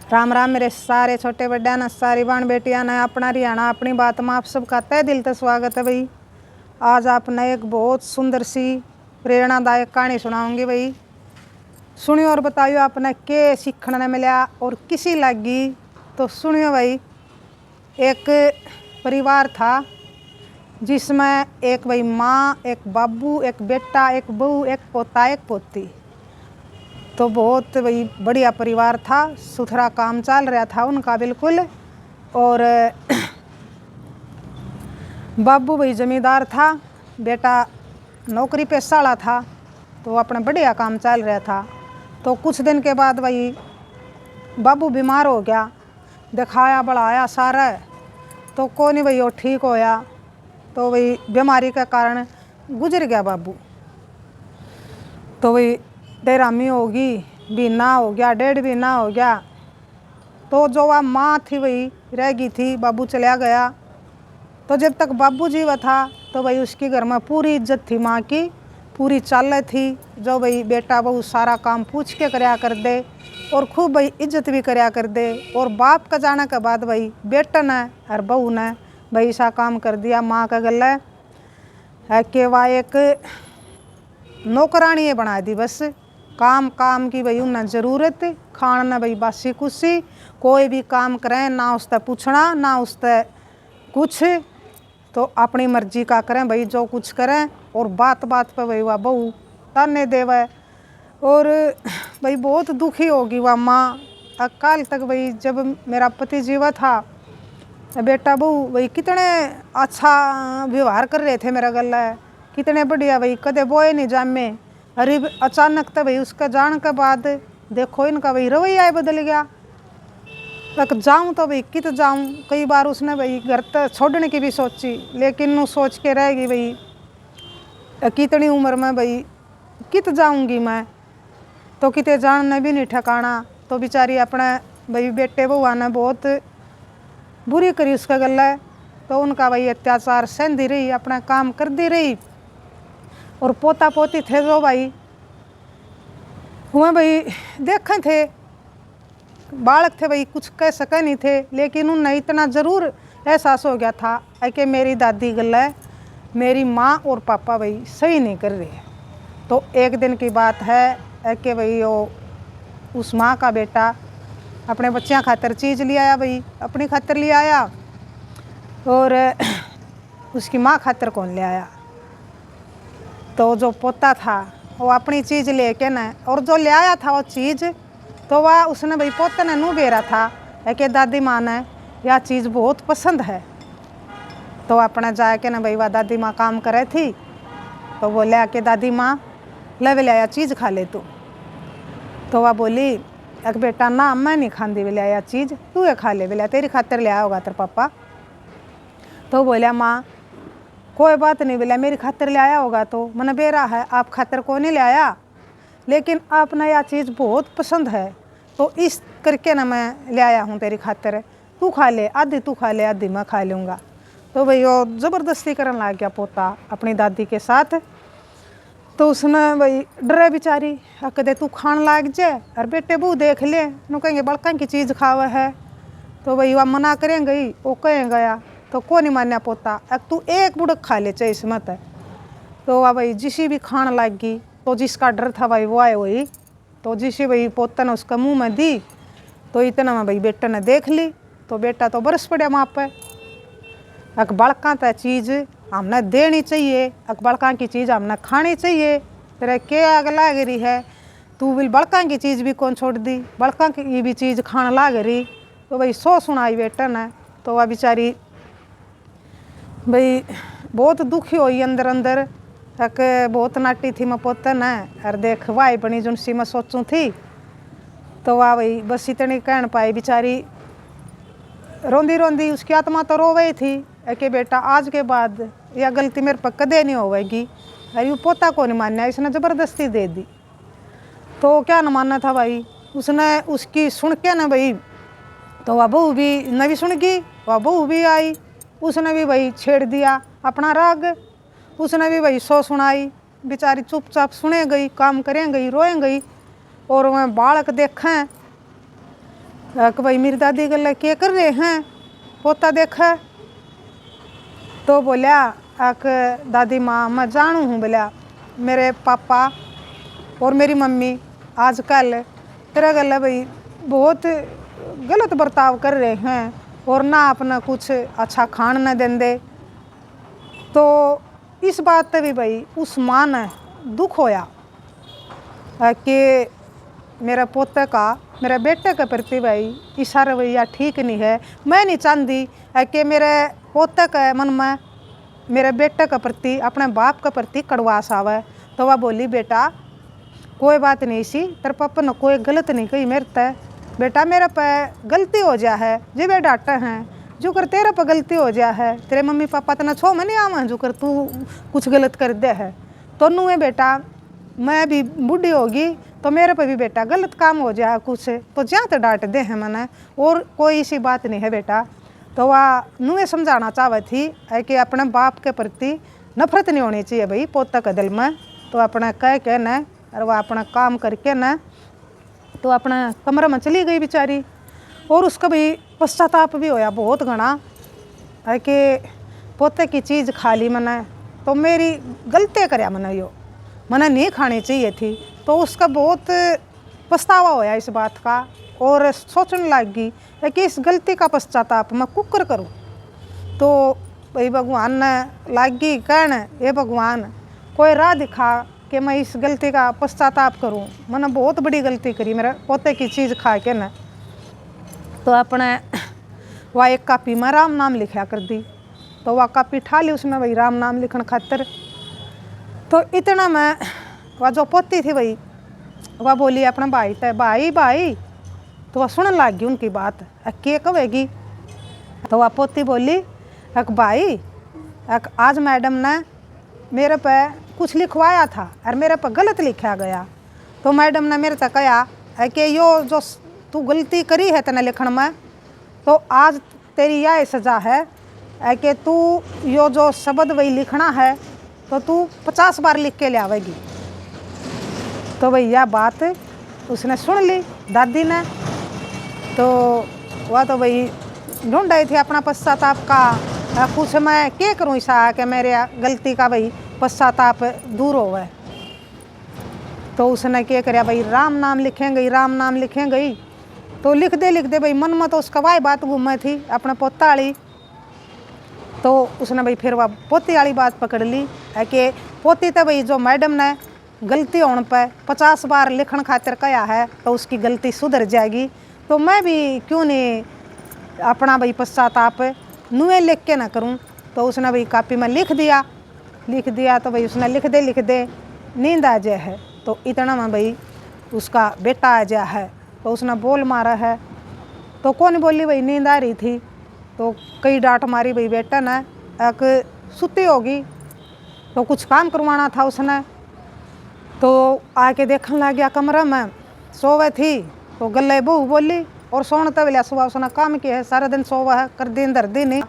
राम राम मेरे सारे छोटे बड्डा न सारी बाण बेटियां ने अपना हरियाणा अपनी बात में आप सबका तय दिल से स्वागत है भाई। आज आपने एक बहुत सुंदर सी प्रेरणादायक कहानी सुनाऊंगी भाई। सुनियो और बताइयो आपने के सीखने ने मिला और किसी लगी तो सुनियो भाई। एक परिवार था जिसमें एक भाई माँ, एक बाबू, एक बेटा, एक बहू, एक पोता, एक पोती। तो बहुत भाई बढ़िया परिवार था, सुथरा काम चल रहा था उनका बिल्कुल। और बाबू भाई जमींदार था, बेटा नौकरी पेशा था, तो अपना बढ़िया काम चल रहा था। तो कुछ दिन के बाद भाई बाबू बीमार हो गया, दिखाया बढ़ाया सारा, तो को नहीं भाई वो ठीक होया। तो भाई बीमारी के कारण गुजर गया बाबू। तो भाई डेरामी होगी, महीना हो गया, 1.5 महीना हो गया। तो जो वह माँ थी वही रह गई थी, बाबू चला गया। तो जब तक बाबू जीवा था तो भाई उसके घर में पूरी इज्जत थी, माँ की पूरी चाल थी। जो भाई बेटा बहू सारा काम पूछ के कराया कर दे और खूब भाई इज्जत भी कराया कर दे। और बाप का जाने के बाद भाई बेटा ने और बहू ने भाई ऐसा काम कर दिया माँ का गले है कि वह एक नौकरानी बना दी। बस काम काम की भाई उन्हें ज़रूरत, खान न भाई बासी कुसी, कोई भी काम करें ना उससे पूछना ना उससे कुछ, तो अपनी मर्जी का करें भाई, जो कुछ करें। और बात बात पे भाई वह बहू ताने देवे। और भाई बहुत दुखी होगी वह माँ। अकाल तक भाई जब मेरा पति जीवा था, बेटा बहू भाई कितने अच्छा व्यवहार कर रहे थे मेरा गला, कितने बढ़िया भाई, कदे बोए नहीं जामे। अरे अचानक तो भाई उसका जान के बाद देखो इनका भाई रवैया बदल गया। तक जाऊँ तो भाई कित जाऊँ, कई बार उसने भाई घर तक छोड़ने की भी सोची, लेकिन वो सोच के रहेगी भाई कितनी उम्र में भाई कित जाऊँगी मैं, तो किते जानने भी नहीं ठिकाना। तो बेचारी अपने भाई बेटे बउआ ने बहुत बुरी करी उसका गला। तो उनका भाई अत्याचार सहती रही, अपना काम करती रही। और पोता पोती थे जो भाई वह भाई देखे थे, बालक थे भाई, कुछ कह सके नहीं थे, लेकिन उन्हें इतना ज़रूर एहसास हो गया था कि मेरी दादी गला मेरी माँ और पापा भाई सही नहीं कर रहे। तो एक दिन की बात है कि भाई वो उस माँ का बेटा अपने बच्चों खातर चीज़ ले आया भाई, अपनी खातर ले आया और उसकी माँ खातर कौन ले आया। तो जो पोता था वो अपनी चीज़ लेके न, और जो ले आया था वो चीज़, तो वह उसने भाई पोते ने नू बेरा था कि दादी माँ ने यह चीज़ बहुत पसंद है। तो अपना जाके ना भाई वह दादी माँ काम करे थी, तो वो ले आके दादी माँ ले लाया चीज़ खा ले तू। तो वह बोली एक बेटा ना मैं नहीं खाती ले आया चीज़, तू ये खा ले, बोला तेरी खातर ले आया होगा तेरे पापा। तो बोलिया माँ कोई बात नहीं, बोला मेरी खातर ले आया होगा तो मैंने बेरा है, आप खातर को नहीं ले आया, लेकिन आपने यह चीज़ बहुत पसंद है तो इस करके ना मैं ले आया हूँ तेरी खातर, तू खा ले, आधी तू खा ले आधी मैं खा लूँगा। तो भाई वो ज़बरदस्ती करने लग गया पोता अपनी दादी के साथ। तो उसने भाई डरे बेचारी, कदे तू खान लाग जाए और बेटे बहू देख ले नु कहेंगे बड़का की चीज़ खावा है। तो भाई वह मना करेंगे, वो कहें गया तो को नहीं मान्या पोता, तू एक बुड़क खा ले चाहे इसमत है। तो वह भाई जिसी भी खान लग गई, तो जिसका डर था भाई वो आए वही। तो जिसे भाई पोता ने उसका मुंह में दी, तो इतना में भाई बेटा ने देख ली। तो बेटा तो बरस पड़ा माँ पे, बड़का तो चीज़ हमने देनी चाहिए, बड़का की चीज़ हमने खानी चाहिए, तेरे के आग लाग रही है, तू भी बड़का की चीज़ भी कौन छोड़ दी, बड़का की भी चीज़ खाने लाग रही। तो भाई सो सुनाई बेटा ने। तो वह बेचारी भाई बहुत दुखी हुई अंदर अंदर, तक बहुत नाटी थी मैं पोते ने, और देख वाई बनी जो सी मैं सोचूँ थी। तो वह भाई बस इतनी कहन पाई बेचारी, रोंदी रोंदी उसकी आत्मा तो रो गई थी कि बेटा आज के बाद यह गलती मेरे पर कदे नहीं होगी। अरे वो पोता को नहीं मानना, इसने ज़बरदस्ती दे दी। तो क्या न मानना था भाई, उसने उसकी सुन के ना भाई, तो वह बहू भी न भी सुन गई, वह बहू भी आई, उसने भी भाई छेड़ दिया अपना राग, उसने भी भाई सो सुनाई। बेचारी चुपचाप सुने गई, काम करें गई, रोएं गई। और वह बालक देखें कि भाई मेरी दादी गल क्या कर रहे हैं, पोता देखा। तो बोलिया दादी माँ मैं जानू हूँ, बोलिया मेरे पापा और मेरी मम्मी आजकल तेरा गल भाई बहुत गलत बर्ताव कर रहे हैं और ना अपना कुछ अच्छा खान न देंदे। तो इस बात पे भी भाई उस माँ ने दुख होया कि मेरा पोते का मेरे बेटे के प्रति भाई ऐसा रवैया ठीक नहीं है। मैं नहीं चाहती कि मेरे पोते के मन में मेरे बेटे के प्रति अपने बाप के प्रति कड़वास आवे। तो वह बोली बेटा कोई बात नहीं सी, तेरे पापा ने कोई गलत नहीं कही मेरे ते, बेटा मेरे पे गलती हो जा है जी वे डांटे हैं, जो कर तेरे पे गलती हो जा है, तेरे मम्मी पापा तना छो में नहीं आवा जो कर तू कुछ गलत कर दे है। तो नू है बेटा मैं भी बूढ़ी होगी तो मेरे पे भी बेटा गलत काम हो जाए कुछ तो जहाँ तो डांट दे है मैंने, और कोई ऐसी बात नहीं है बेटा। तो वह नूए समझाना चाहती थी है कि अपने बाप के प्रति नफरत नहीं होनी चाहिए भाई पोता के दिल में। तो अपना कह के न और वह अपना काम करके न तो अपना कमरे में चली गई बेचारी। और उसका भी पश्चाताप भी होया बहुत घना है कि पोते की चीज़ खा ली मैंने तो मेरी गलती करया मैंने नहीं खानी चाहिए थी। तो उसका बहुत पछतावा होया इस बात का और सोचने लग गई कि इस गलती का पश्चाताप मैं कुकर करूं। तो भाई भगवान ने लग गई कहने ये भगवान कोई राह दिखा कि मैं इस गलती का पश्चाताप करूं, मैंने बहुत बड़ी गलती करी मेरे पोते की चीज़ खा के न। तो अपने वह एक कापी में राम नाम लिखा कर दी। तो वह कापी ठा ली उसने भाई राम नाम लिखने खातर। तो इतना में वह जो पोती थी भाई वह बोली अपने भाई ते भाई भाई। तो वह सुनने लग गई उनकी बात, क्या कहेगी। तो वह पोती बोली भाई आज मैडम ने मेरे पे कुछ लिखवाया था और मेरे पे गलत लिखा गया। तो मैडम ने मेरे से कहा कि यो जो तू गलती करी है तेने लिखण में तो आज तेरी यह सज़ा है कि तू यो जो शब्द वही लिखना है तो तू 50 बार लिख के ले आवेगी। तो भाई यह बात उसने सुन ली दादी ने। तो वह तो भाई ढूंढ रही थी अपना पश्चाताप का कुछ मैं क्या करूँ ऐसा कि मेरे गलती का भाई पश्चाताप दूर हो गए। तो उसने क्या कराया भाई राम नाम लिखेंगे राम नाम लिखेंगे। तो लिख दे भाई मन में तो उसका वाई बात घूमे थी अपने पोता वाली। तो उसने भाई फिर वह पोती वाली बात पकड़ ली है कि पोती तो भाई जो मैडम ने गलती होने पर 50 बार लिखण खातिर कहा है तो उसकी गलती सुधर जाएगी। तो मैं भी क्यों नहीं अपना भाई पश्चाताप नुए लिख के ना करूं। तो उसने भाई कापी में लिख दिया तो भाई उसने लिख दे नींद आ जाए है। तो इतना में भाई उसका बेटा आ जाए है तो उसने बोल मारा है। तो कौन बोली भाई नींद आ रही थी। तो कई डांट मारी भाई बेटा ने एक सुती होगी तो कुछ काम करवाना था उसने। तो आके देखने लग गया कमरे में सोवे थी तो गले बहू बोली और सोने तक लिया सुबह उसने काम किया है सारा दिन सोवा है कर दिन दर्दी नहीं।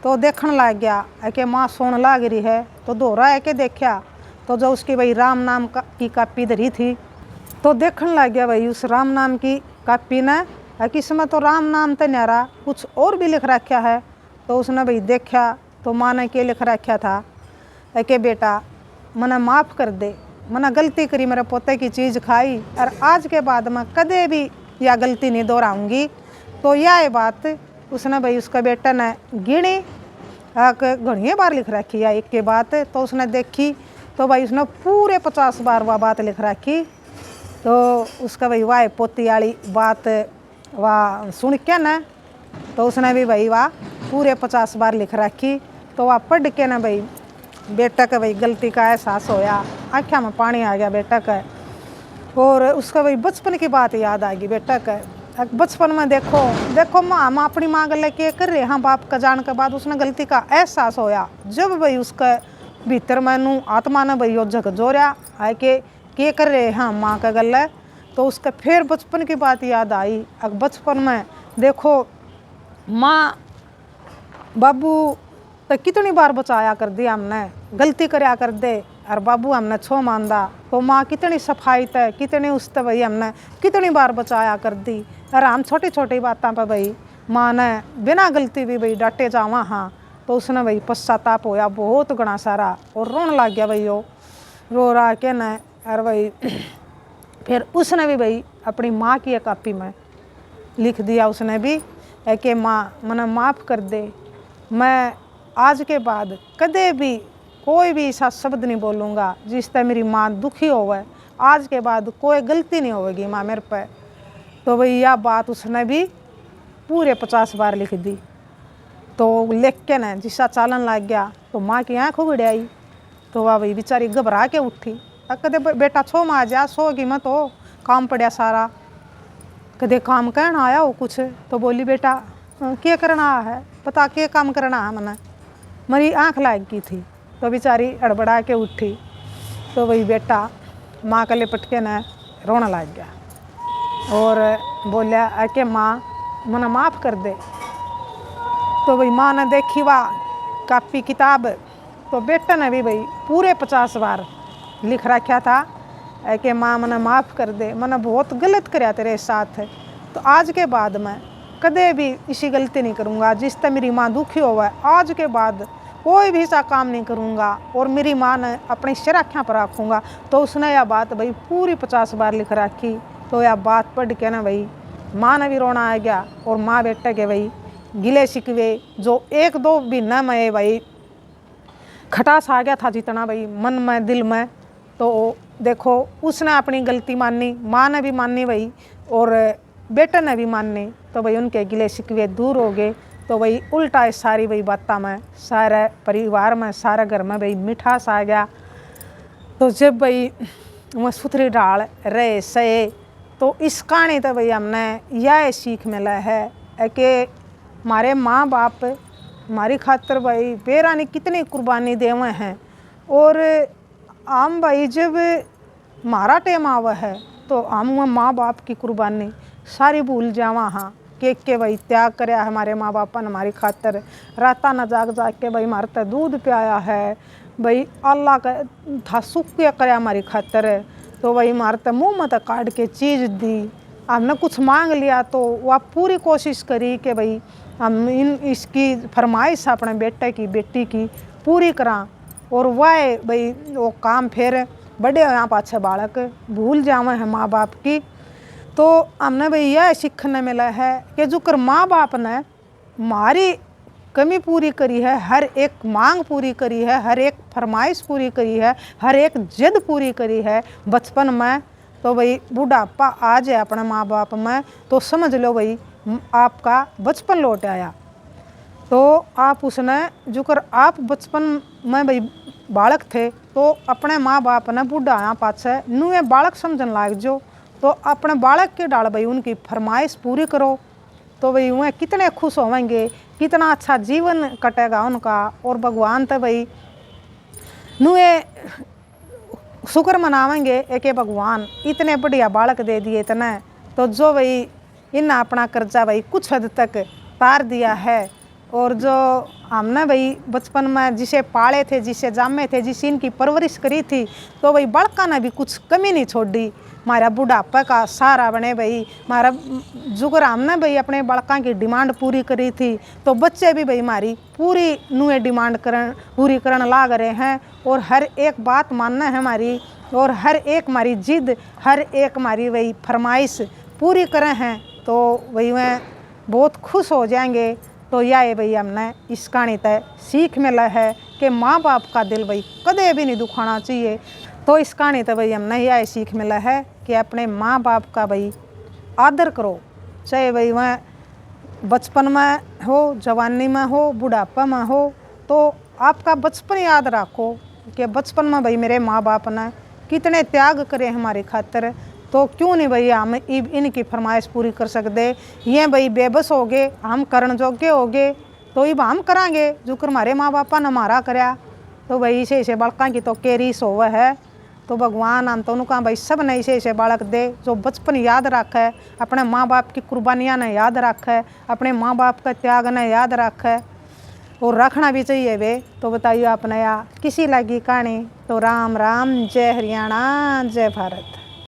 तो देखने लग गया कि माँ सोने लग रही है। तो दोहरा है कि देखा तो जो उसकी भाई राम नाम की कापी धरी थी तो देखने लग गया भाई उस राम नाम की कापी ने कि इसमें तो राम नाम तो नहीं रहा कुछ और भी लिख रखा है। तो उसने भाई देखा तो माँ ने क्या लिख रखा था कि बेटा मने माफ़ कर दे, मैंने गलती करी मेरे पोते की चीज़ खाई और आज के बाद मैं कदे भी यह गलती नहीं दोहराऊंगी। तो यह बात उसने भाई उसका बेटा ने गिनी घनी बार लिख रखी है एक के बात। तो उसने देखी तो भाई उसने पूरे 50 बार वह बात लिख रखी। तो उसका भाई वाह पोती वाली बात वाह सुन के न तो उसने भी भाई वाह पूरे 50 बार लिख रखी। तो वह पढ़ के न भाई बेटा का भाई गलती का एहसास होया, आँखों में पानी आ गया बेटा का। और उसका भाई बचपन की बात याद आ गई बेटा का। बचपन में देखो माँ अपनी माँ गले के कर रहे हाँ बाप का जान के बाद उसने गलती का एहसास होया जब भाई उसका भीतर मैनू आत्मा ने भाई झकझोरिया है कि कर रहे हाँ माँ का गले। तो उसका फिर बचपन की बात याद आई। अब बचपन में देखो माँ बाबू तो कितनी बार बचाया कर दी हमने, गलती करया कर दे और बाबू हमने छो मानदा। तो माँ कितनी सफाई तय कितनी उस भाई हमने कितनी बार बचाया कर दी और हम छोटी छोटी बातों पर भाई माँ ने बिना गलती भी भाई डांटे जावा हाँ, तो उसने भाई पश्चाताप होया बहुत घना सारा और रोन लग गया भाई। वो रो रहा के न और भाई फिर उसने भी भाई अपनी माँ की एक कॉपी में लिख दिया उसने भी कि माँ मने माफ़ कर दे, मैं आज के बाद कदे भी कोई भी ऐसा शब्द नहीं बोलूँगा जिससे मेरी माँ दुखी होवे, आज के बाद कोई गलती नहीं होगी माँ मेरे पे। तो भाई यह बात उसने भी पूरे 50 बार लिख दी। तो लिख के न जिसा चालन लग गया तो माँ की आँख उगड़ आई। तो वह भाई बेचारी घबरा के उठी, कदे बेटा छो माँ जा सोगी मत हो, काम पड़ा सारा, कदे काम कहना आया हो कुछ। तो बोली बेटा क्या करना है, पता क्या काम करना है मने, मेरी आँख लाग गई थी। तो बेचारी अड़बड़ा के उठी। तो वही बेटा माँ के लिपट के न रोना लग गया और बोलिया कि माँ मने माफ़ कर दे। तो भाई माँ ने देखी वाह कापी किताब, तो बेटा ने भी भाई पूरे 50 बार लिख रखा था कि माँ मने माफ़ कर दे, मैंने बहुत गलत कराया तेरे साथ, तो आज के बाद मैं कदे भी इसी गलती नहीं करूँगा जिससे मेरी माँ दुखी होवे, आज के बाद कोई भी ऐसा काम नहीं करूँगा और मेरी माँ ने अपनी सुरक्षा पर रखूँगा। तो उसने यह बात भाई पूरी 50 बार लिख रखी। तो यह बात पढ़ के ना भाई माँ ने भी रोना आ गया और माँ बेटे के भाई गिले शिकवे जो एक दो महीना में भाई खटास आ गया था जितना भाई मन में दिल में, तो देखो उसने अपनी गलती मानी, माँ ने भी मानी भाई और बेटे ने भी मानी। तो भाई उनके गिले शिकवे दूर हो गए। तो भाई उल्टा इस सारी भाई बातों में सारे परिवार में सारे घर में भाई मिठास आ गया। तो जब भाई वह सुथरी डाल रहे सहे, तो इस कहानी तो भाई हमने यह सीख मिला है कि हमारे माँ बाप हमारी खातर भाई बेरानी कितनी कुर्बानी देवे हैं, और हम भाई जब हमारा टाइम आवा है तो हम माँ बाप की कुर्बानी सारी भूल जावा हाँ, के भाई त्याग कराया हमारे माँ बाप ने हमारी खातर, राता न जाग जाग के भाई हमारे तक दूध पियाया है भाई, अल्लाह का था सुख कराया हमारी खातर। तो भाई हमारे तक मुँह में तक काट के चीज़ दी, हमने कुछ मांग लिया तो वह पूरी कोशिश करी कि भाई हम इसकी फरमाइश अपने बेटे की बेटी की पूरी करा, और वह भाई वो काम फिर बड़े यहाँ पाछे बालक भूल जावे हैं माँ बाप की। तो हमने भाई यह सीखने मिला है कि जो कर माँ बाप ने हमारी कमी पूरी करी है, हर एक मांग पूरी करी है, हर एक फरमाइश पूरी करी है, हर एक जिद पूरी करी है बचपन में, तो भाई बुढ़ापा आ जाए अपने माँ बाप में तो समझ लो भाई आपका बचपन लौट आया। तो आप उसने जो कर आप बचपन में भाई बालक थे तो अपने माँ बाप ने बुढ़ाया पाछे नुए बालक समझन लाग जो, तो अपने बालक के डाल भाई उनकी फरमाइश पूरी करो, तो भाई वह कितने खुश होंगे, कितना अच्छा जीवन कटेगा उनका। और भगवान तो भाई नुए शुक्र मनावेंगे एक भगवान इतने बढ़िया बालक दे दिए इतने, तो जो भाई इन अपना कर्जा भाई कुछ हद तक तार दिया है। और जो हमने भाई बचपन में जिसे पाले थे, जिसे जामे थे, जिसे इनकी परवरिश करी थी, तो भाई बड़का ने भी कुछ कमी नहीं छोड़ी, हमारा बुढ़ापा का सहारा बने भाई। हमारा जुगर हमने भाई अपने बड़का की डिमांड पूरी करी थी, तो बच्चे भी भाई हमारी पूरी नुए डिमांड पूरी करने लाग रहे हैं, और हर एक बात मानना है हमारी, और हर एक हमारी जिद, हर एक हमारी वही फरमाइश पूरी करें हैं, तो वही वह बहुत खुश हो जाएंगे। तो यह है भाई हमने इस कहानी तय सीख मिला है कि माँ बाप का दिल भाई कदे भी नहीं दुखाना चाहिए। तो इस कहानी तय भाई हमने यह सीख मिला है कि अपने माँ बाप का भाई आदर करो, चाहे भाई वह बचपन में हो, जवानी में हो, बुढ़ापा में हो, तो आपका बचपन याद रखो कि बचपन में भाई मेरे माँ बाप ने कितने त्याग करे हमारी खातर, तो क्यों नहीं भाई हम इनकी फरमाइश पूरी कर सकते। ये भाई बेबस हो गए, हम करण जोग्य हो गए, तो अब हम करांगे जो कर हमारे माँ बापा ने हमारा कराया। तो भाई इसे ऐसे बालका की तो केरीस होवे है। तो भगवान हम तो उनका भाई सब ने ऐसे बालक दे जो बचपन याद रखे, अपने माँ बाप की कुर्बानियाँ ने याद रखे, अपने माँ बाप का त्याग ने याद रखे, और रखना भी चाहिए वे। तो बताइए आपने या किसी लगी कहानी। तो राम राम, जय हरियाणा, जय भारत।